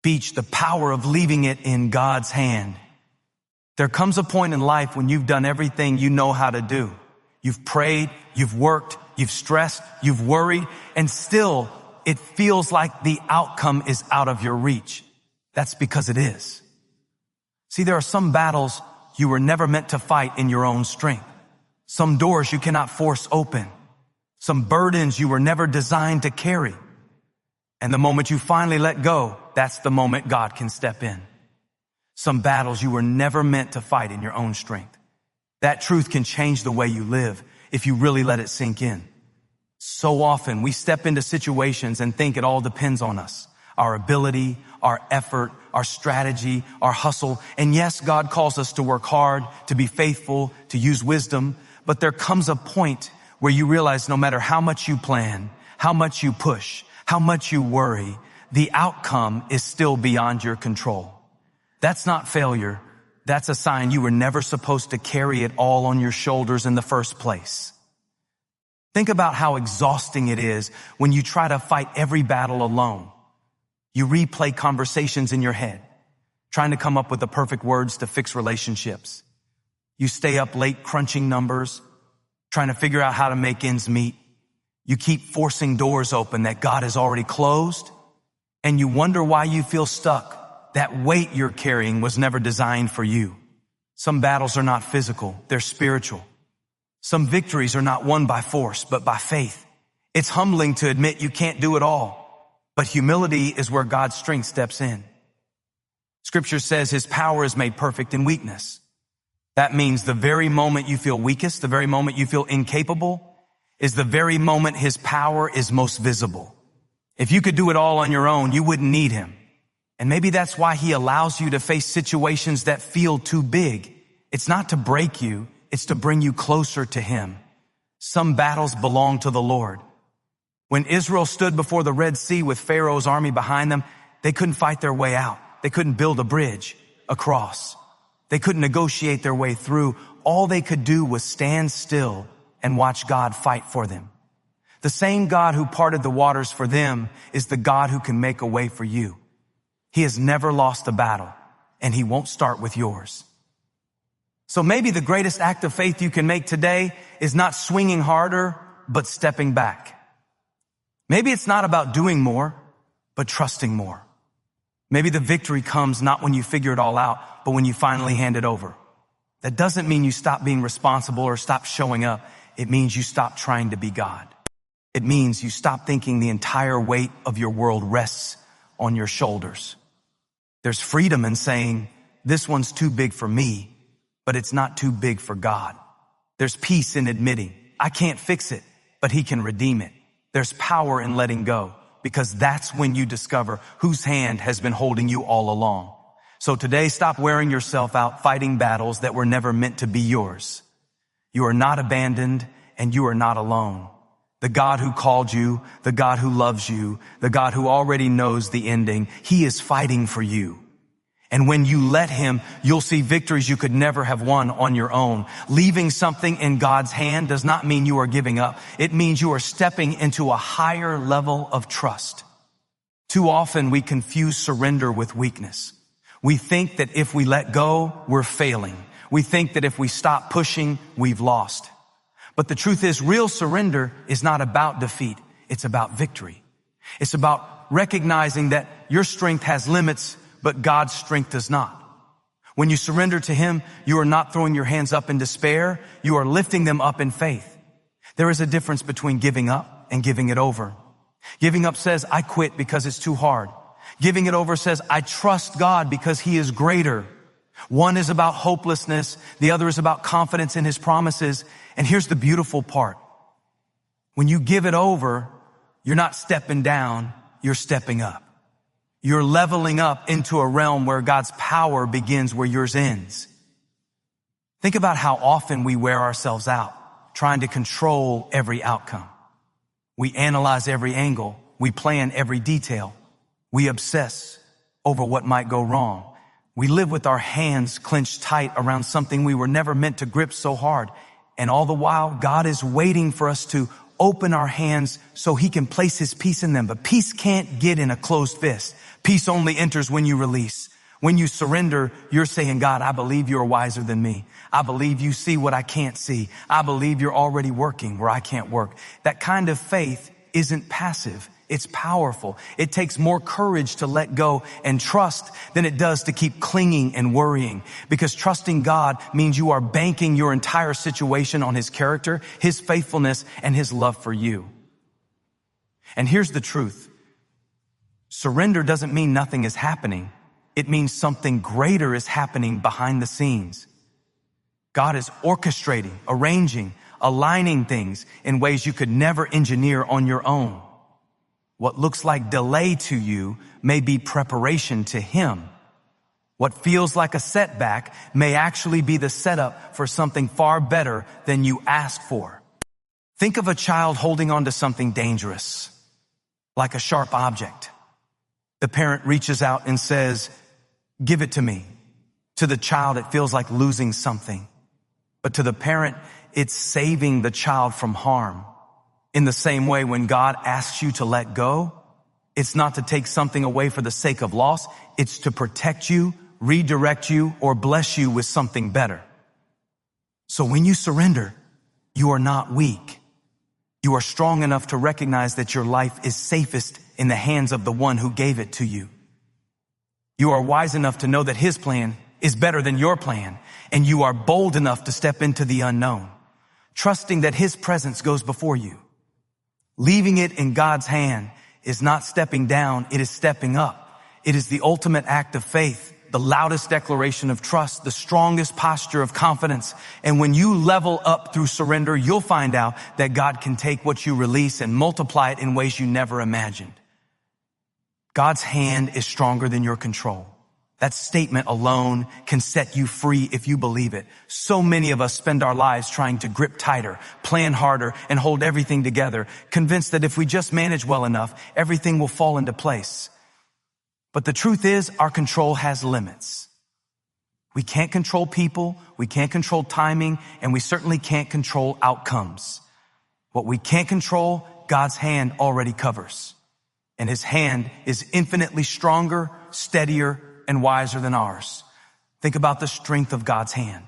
speech, the power of leaving it in God's hand. There comes a point in life when you've done everything you know how to do. You've prayed, you've worked, you've stressed, you've worried, and still it feels like the outcome is out of your reach. That's because it is. See, there are some battles you were never meant to fight in your own strength. Some doors you cannot force open. Some burdens you were never designed to carry. And the moment you finally let go, that's the moment God can step in. Some battles you were never meant to fight in your own strength. That truth can change the way you live if you really let it sink in. So often we step into situations and think it all depends on us. Our ability, our effort, our strategy, our hustle. And yes, God calls us to work hard, to be faithful, to use wisdom. But there comes a point where you realize no matter how much you plan, how much you push, how much you worry, the outcome is still beyond your control. That's not failure. That's a sign you were never supposed to carry it all on your shoulders in the first place. Think about how exhausting it is when you try to fight every battle alone. You replay conversations in your head, trying to come up with the perfect words to fix relationships. You stay up late crunching numbers, trying to figure out how to make ends meet. You keep forcing doors open that God has already closed, and you wonder why you feel stuck. That weight you're carrying was never designed for you. Some battles are not physical, they're spiritual. Some victories are not won by force, but by faith. It's humbling to admit you can't do it all, but humility is where God's strength steps in. Scripture says his power is made perfect in weakness. That means the very moment you feel weakest, the very moment you feel incapable, is the very moment his power is most visible. If you could do it all on your own, you wouldn't need him. And maybe that's why he allows you to face situations that feel too big. It's not to break you, it's to bring you closer to him. Some battles belong to the Lord. When Israel stood before the Red Sea with Pharaoh's army behind them, they couldn't fight their way out. They couldn't build a bridge across. They couldn't negotiate their way through. All they could do was stand still and watch God fight for them. The same God who parted the waters for them is the God who can make a way for you. He has never lost a battle, and he won't start with yours. So maybe the greatest act of faith you can make today is not swinging harder, but stepping back. Maybe it's not about doing more, but trusting more. Maybe the victory comes not when you figure it all out, but when you finally hand it over. That doesn't mean you stop being responsible or stop showing up. It means you stop trying to be God. It means you stop thinking the entire weight of your world rests on your shoulders. There's freedom in saying, this one's too big for me, but it's not too big for God. There's peace in admitting, I can't fix it, but he can redeem it. There's power in letting go, because that's when you discover whose hand has been holding you all along. So today, stop wearing yourself out fighting battles that were never meant to be yours. You are not abandoned, and you are not alone. The God who called you, the God who loves you, the God who already knows the ending, he is fighting for you. And when you let him, you'll see victories you could never have won on your own. Leaving something in God's hand does not mean you are giving up. It means you are stepping into a higher level of trust. Too often we confuse surrender with weakness. We think that if we let go, we're failing. We think that if we stop pushing, we've lost. But the truth is, real surrender is not about defeat. It's about victory. It's about recognizing that your strength has limits, but God's strength does not. When you surrender to him, you are not throwing your hands up in despair. You are lifting them up in faith. There is a difference between giving up and giving it over. Giving up says, I quit because it's too hard. Giving it over says, I trust God because he is greater. One is about hopelessness. The other is about confidence in his promises. And here's the beautiful part. When you give it over, you're not stepping down, you're stepping up. You're leveling up into a realm where God's power begins where yours ends. Think about how often we wear ourselves out, trying to control every outcome. We analyze every angle. We plan every detail. We obsess over what might go wrong. We live with our hands clenched tight around something we were never meant to grip so hard. And all the while, God is waiting for us to open our hands so he can place his peace in them. But peace can't get in a closed fist. Peace only enters when you release. When you surrender, you're saying, God, I believe you're wiser than me. I believe you see what I can't see. I believe you're already working where I can't work. That kind of faith isn't passive. It's powerful. It takes more courage to let go and trust than it does to keep clinging and worrying. Because trusting God means you are banking your entire situation on His character, His faithfulness, and His love for you. And here's the truth. Surrender doesn't mean nothing is happening. It means something greater is happening behind the scenes. God is orchestrating, arranging, aligning things in ways you could never engineer on your own. What looks like delay to you may be preparation to Him. What feels like a setback may actually be the setup for something far better than you asked for. Think of a child holding on to something dangerous, like a sharp object. The parent reaches out and says, give it to me. To the child, it feels like losing something. But to the parent, it's saving the child from harm. In the same way, when God asks you to let go, it's not to take something away for the sake of loss. It's to protect you, redirect you, or bless you with something better. So when you surrender, you are not weak. You are strong enough to recognize that your life is safest in the hands of the one who gave it to you. You are wise enough to know that His plan is better than your plan, and you are bold enough to step into the unknown, trusting that His presence goes before you. Leaving it in God's hand is not stepping down, it is stepping up. It is the ultimate act of faith, the loudest declaration of trust, the strongest posture of confidence. And when you level up through surrender, you'll find out that God can take what you release and multiply it in ways you never imagined. God's hand is stronger than your control. That statement alone can set you free if you believe it. So many of us spend our lives trying to grip tighter, plan harder, and hold everything together, convinced that if we just manage well enough, everything will fall into place. But the truth is, our control has limits. We can't control people, we can't control timing, and we certainly can't control outcomes. What we can't control, God's hand already covers. And His hand is infinitely stronger, steadier, and wiser than ours. Think about the strength of God's hand.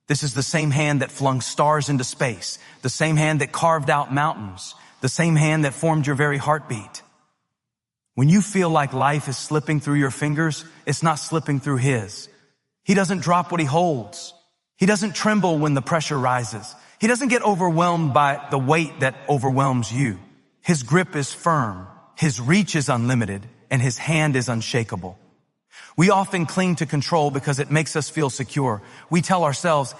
This is the same hand that flung stars into space, the same hand that carved out mountains, the same hand that formed your very heartbeat. When you feel like life is slipping through your fingers, it's not slipping through His. He doesn't drop what He holds. He doesn't tremble when the pressure rises. He doesn't get overwhelmed by the weight that overwhelms you. His grip is firm. His reach is unlimited, and His hand is unshakable. We often cling to control because it makes us feel secure. We tell ourselves,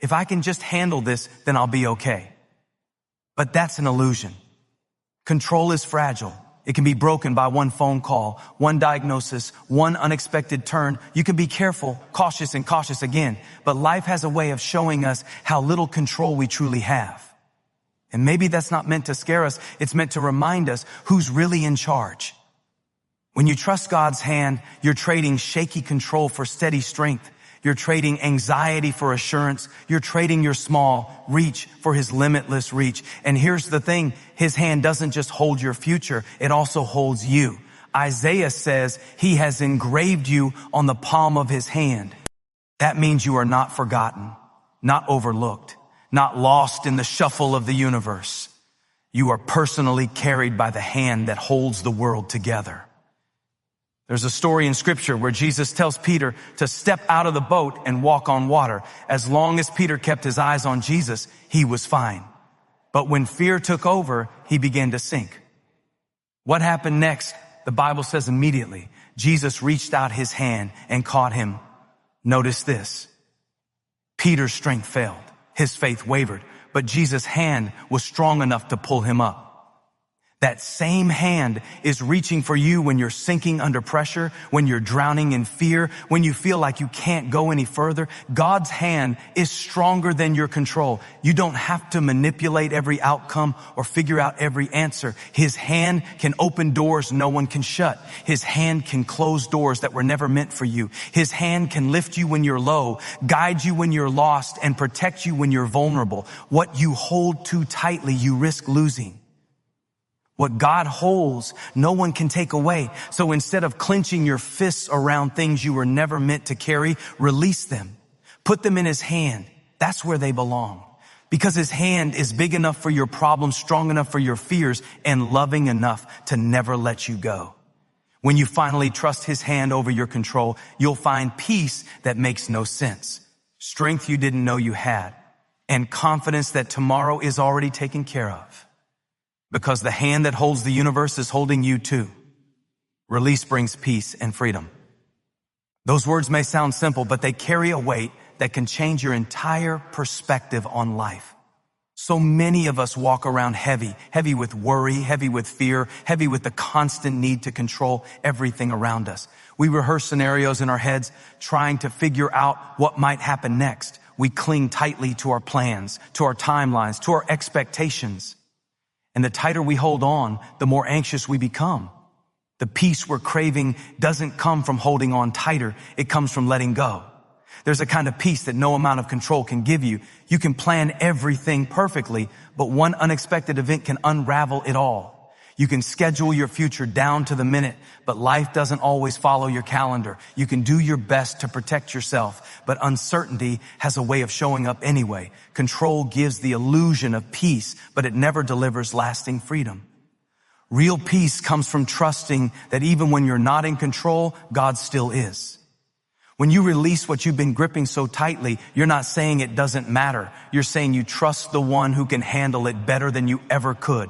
if I can just handle this, then I'll be okay. But that's an illusion. Control is fragile. It can be broken by one phone call, one diagnosis, one unexpected turn. You can be careful, cautious, and cautious again. But life has a way of showing us how little control we truly have. And maybe that's not meant to scare us. It's meant to remind us who's really in charge. When you trust God's hand, you're trading shaky control for steady strength. You're trading anxiety for assurance. You're trading your small reach for His limitless reach. And here's the thing. His hand doesn't just hold your future. It also holds you. Isaiah says He has engraved you on the palm of His hand. That means you are not forgotten, not overlooked, not lost in the shuffle of the universe. You are personally carried by the hand that holds the world together. There's a story in Scripture where Jesus tells Peter to step out of the boat and walk on water. As long as Peter kept his eyes on Jesus, he was fine. But when fear took over, he began to sink. What happened next? The Bible says immediately, Jesus reached out His hand and caught him. Notice this. Peter's strength failed. His faith wavered. But Jesus' hand was strong enough to pull him up. That same hand is reaching for you when you're sinking under pressure, when you're drowning in fear, when you feel like you can't go any further. God's hand is stronger than your control. You don't have to manipulate every outcome or figure out every answer. His hand can open doors no one can shut. His hand can close doors that were never meant for you. His hand can lift you when you're low, guide you when you're lost, and protect you when you're vulnerable. What you hold too tightly, you risk losing. What God holds, no one can take away. So instead of clenching your fists around things you were never meant to carry, release them. Put them in his hand. That's where they belong. Because his hand is big enough for your problems, strong enough for your fears, and loving enough to never let you go. When you finally trust his hand over your control, you'll find peace that makes no sense, strength you didn't know you had, and confidence that tomorrow is already taken care of. Because the hand that holds the universe is holding you too. Release brings peace and freedom. Those words may sound simple, but they carry a weight that can change your entire perspective on life. So many of us walk around heavy with worry, heavy with fear, heavy with the constant need to control everything around us. We rehearse scenarios in our heads, trying to figure out what might happen next. We cling tightly to our plans, to our timelines, to our expectations. And the tighter we hold on, the more anxious we become. The peace we're craving doesn't come from holding on tighter. It comes from letting go. There's a kind of peace that no amount of control can give you. You can plan everything perfectly, but one unexpected event can unravel it all. You can schedule your future down to the minute, but life doesn't always follow your calendar. You can do your best to protect yourself, but uncertainty has a way of showing up anyway. Control gives the illusion of peace, but it never delivers lasting freedom. Real peace comes from trusting that even when you're not in control, God still is. When you release what you've been gripping so tightly, you're not saying it doesn't matter. You're saying you trust the one who can handle it better than you ever could.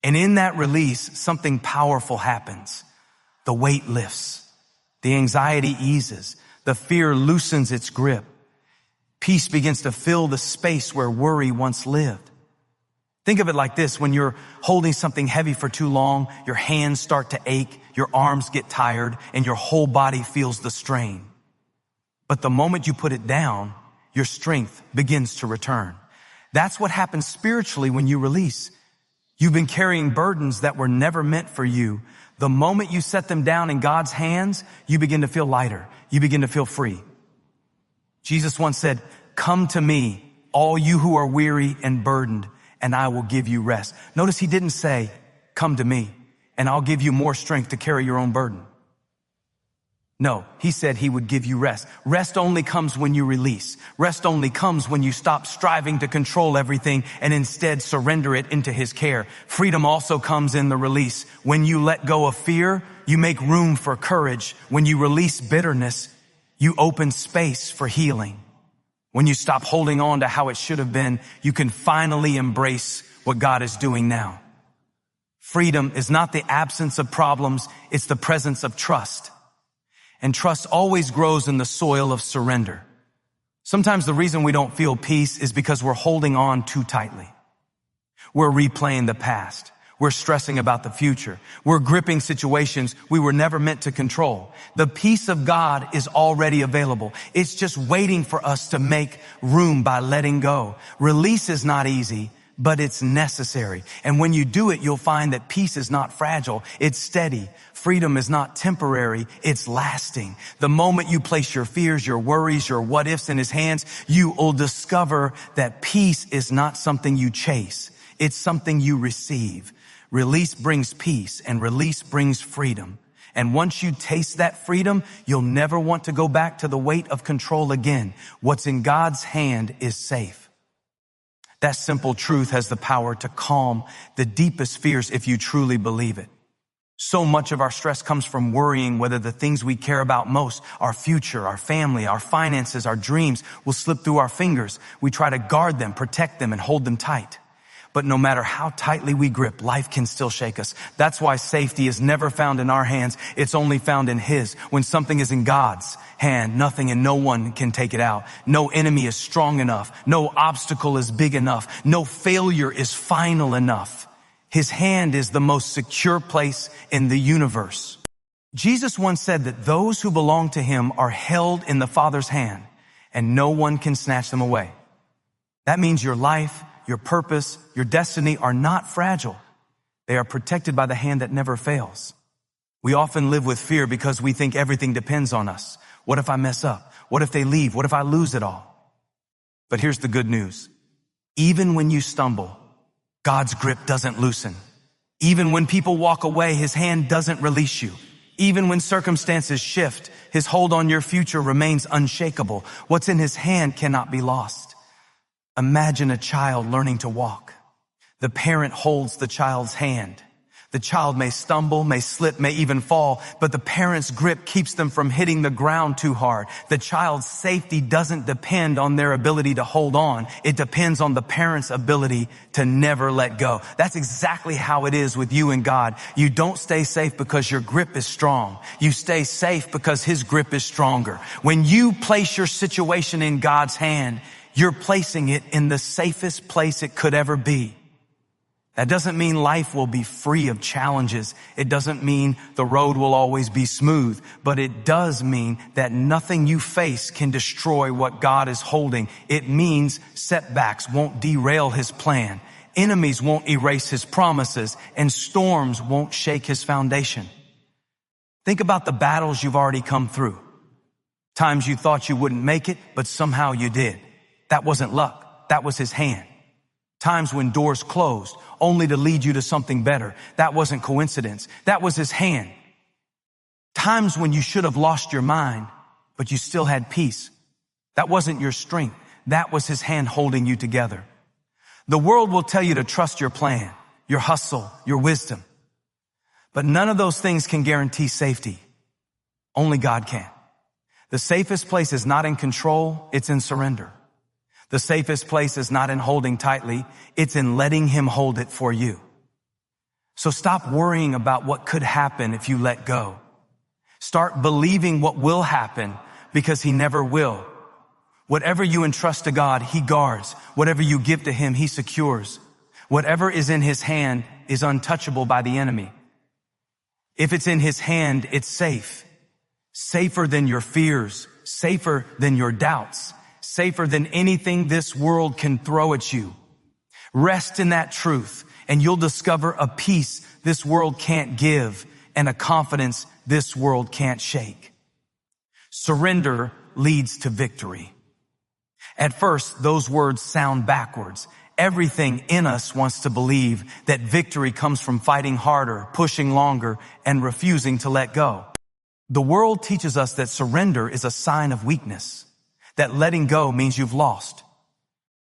And in that release, something powerful happens. The weight lifts. The anxiety eases. The fear loosens its grip. Peace begins to fill the space where worry once lived. Think of it like this. When you're holding something heavy for too long, your hands start to ache, your arms get tired, and your whole body feels the strain. But the moment you put it down, your strength begins to return. That's what happens spiritually when you release. You've been carrying burdens that were never meant for you. The moment you set them down in God's hands, you begin to feel lighter. You begin to feel free. Jesus once said, "Come to me, all you who are weary and burdened, and I will give you rest." Notice he didn't say, "Come to me, and I'll give you more strength to carry your own burden." No, he said he would give you rest. Rest only comes when you release. Rest only comes when you stop striving to control everything and instead surrender it into his care. Freedom also comes in the release. When you let go of fear, you make room for courage. When you release bitterness, you open space for healing. When you stop holding on to how it should have been, you can finally embrace what God is doing now. Freedom is not the absence of problems, it's the presence of trust. And trust always grows in the soil of surrender. Sometimes the reason we don't feel peace is because we're holding on too tightly. We're replaying the past. We're stressing about the future. We're gripping situations we were never meant to control. The peace of God is already available. It's just waiting for us to make room by letting go. Release is not easy, but it's necessary. And when you do it, you'll find that peace is not fragile. It's steady. Freedom is not temporary. It's lasting. The moment you place your fears, your worries, your what ifs in his hands, you will discover that peace is not something you chase. It's something you receive. Release brings peace, and release brings freedom. And once you taste that freedom, you'll never want to go back to the weight of control again. What's in God's hand is safe. That simple truth has the power to calm the deepest fears if you truly believe it. So much of our stress comes from worrying whether the things we care about most, our future, our family, our finances, our dreams, will slip through our fingers. We try to guard them, protect them, and hold them tight. But no matter how tightly we grip, life can still shake us. That's why safety is never found in our hands. It's only found in his. When something is in God's hand, nothing and no one can take it out. No enemy is strong enough. No obstacle is big enough. No failure is final enough. His hand is the most secure place in the universe. Jesus once said that those who belong to him are held in the Father's hand, and no one can snatch them away. That means your life, your purpose, your destiny are not fragile. They are protected by the hand that never fails. We often live with fear because we think everything depends on us. What if I mess up? What if they leave? What if I lose it all? But here's the good news. Even when you stumble, God's grip doesn't loosen. Even when people walk away, his hand doesn't release you. Even when circumstances shift, his hold on your future remains unshakable. What's in his hand cannot be lost. Imagine a child learning to walk. The parent holds the child's hand. The child may stumble, may slip, may even fall, but the parent's grip keeps them from hitting the ground too hard. The child's safety doesn't depend on their ability to hold on. It depends on the parent's ability to never let go. That's exactly how it is with you and God. You don't stay safe because your grip is strong. You stay safe because his grip is stronger. When you place your situation in God's hand, you're placing it in the safest place it could ever be. That doesn't mean life will be free of challenges. It doesn't mean the road will always be smooth, but it does mean that nothing you face can destroy what God is holding. It means setbacks won't derail his plan. Enemies won't erase his promises, and storms won't shake his foundation. Think about the battles you've already come through. Times you thought you wouldn't make it, but somehow you did. That wasn't luck. That was his hand. Times when doors closed only to lead you to something better. That wasn't coincidence. That was his hand. Times when you should have lost your mind, but you still had peace. That wasn't your strength. That was his hand holding you together. The world will tell you to trust your plan, your hustle, your wisdom. But none of those things can guarantee safety. Only God can. The safest place is not in control, it's in surrender. The safest place is not in holding tightly, it's in letting him hold it for you. So stop worrying about what could happen if you let go. Start believing what will happen because he never will. Whatever you entrust to God, he guards. Whatever you give to him, he secures. Whatever is in his hand is untouchable by the enemy. If it's in his hand, it's safe. Safer than your fears, safer than your doubts. Safer than anything this world can throw at you. Rest in that truth, and you'll discover a peace this world can't give and a confidence this world can't shake. Surrender leads to victory. At first, those words sound backwards. Everything in us wants to believe that victory comes from fighting harder, pushing longer, and refusing to let go. The world teaches us that surrender is a sign of weakness, that letting go means you've lost.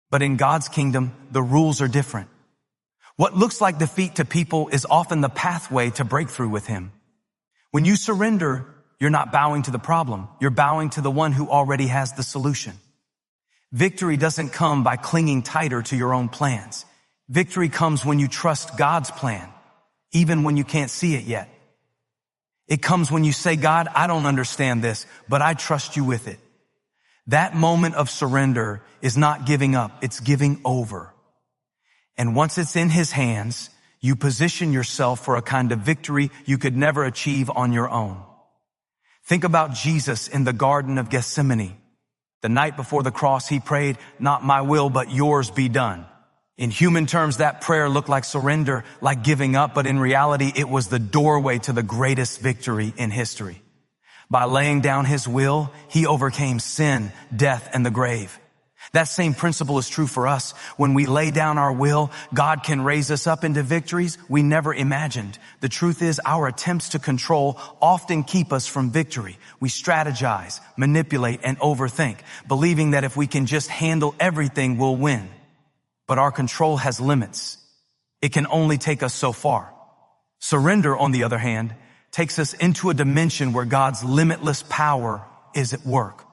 But in God's kingdom, the rules are different. What looks like defeat to people is often the pathway to breakthrough with him. When you surrender, you're not bowing to the problem. You're bowing to the one who already has the solution. Victory doesn't come by clinging tighter to your own plans. Victory comes when you trust God's plan, even when you can't see it yet. It comes when you say, God, I don't understand this, but I trust you with it. That moment of surrender is not giving up, it's giving over. And once it's in his hands, you position yourself for a kind of victory you could never achieve on your own. Think about Jesus in the Garden of Gethsemane. The night before the cross, he prayed, not my will, but yours be done. In human terms, that prayer looked like surrender, like giving up, but in reality, it was the doorway to the greatest victory in history. By laying down his will, he overcame sin, death, and the grave. That same principle is true for us. When we lay down our will, God can raise us up into victories we never imagined. The truth is, our attempts to control often keep us from victory. We strategize, manipulate, and overthink, believing that if we can just handle everything, we'll win. But our control has limits. It can only take us so far. Surrender, on the other hand, takes us into a dimension where God's limitless power is at work.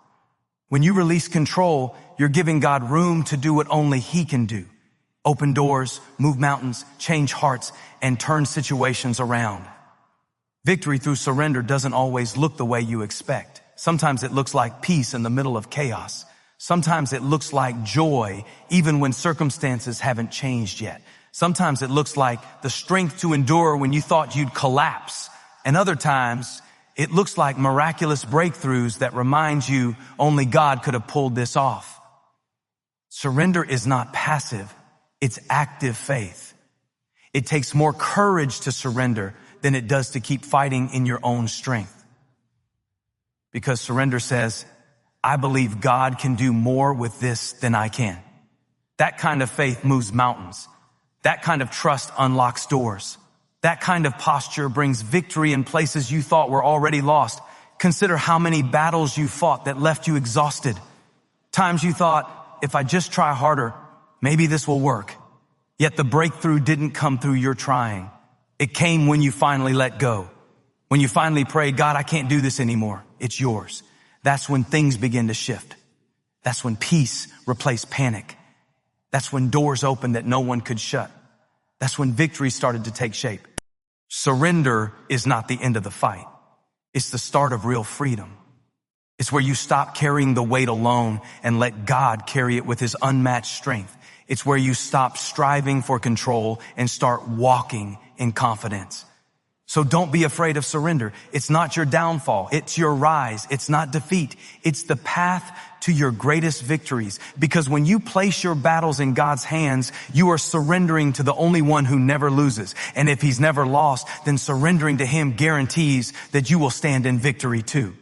When you release control, you're giving God room to do what only he can do. Open doors, move mountains, change hearts, and turn situations around. Victory through surrender doesn't always look the way you expect. Sometimes it looks like peace in the middle of chaos. Sometimes it looks like joy, even when circumstances haven't changed yet. Sometimes it looks like the strength to endure when you thought you'd collapse. And other times, it looks like miraculous breakthroughs that remind you only God could have pulled this off. Surrender is not passive, it's active faith. It takes more courage to surrender than it does to keep fighting in your own strength. Because surrender says, I believe God can do more with this than I can. That kind of faith moves mountains. That kind of trust unlocks doors. That kind of posture brings victory in places you thought were already lost. Consider how many battles you fought that left you exhausted. Times you thought, if I just try harder, maybe this will work. Yet the breakthrough didn't come through your trying. It came when you finally let go. When you finally prayed, God, I can't do this anymore. It's yours. That's when things begin to shift. That's when peace replaced panic. That's when doors opened that no one could shut. That's when victory started to take shape. Surrender is not the end of the fight. It's the start of real freedom. It's where you stop carrying the weight alone and let God carry it with his unmatched strength. It's where you stop striving for control and start walking in confidence. So don't be afraid of surrender. It's not your downfall. It's your rise. It's not defeat. It's the path to your greatest victories. Because when you place your battles in God's hands, you are surrendering to the only one who never loses. And if he's never lost, then surrendering to him guarantees that you will stand in victory too.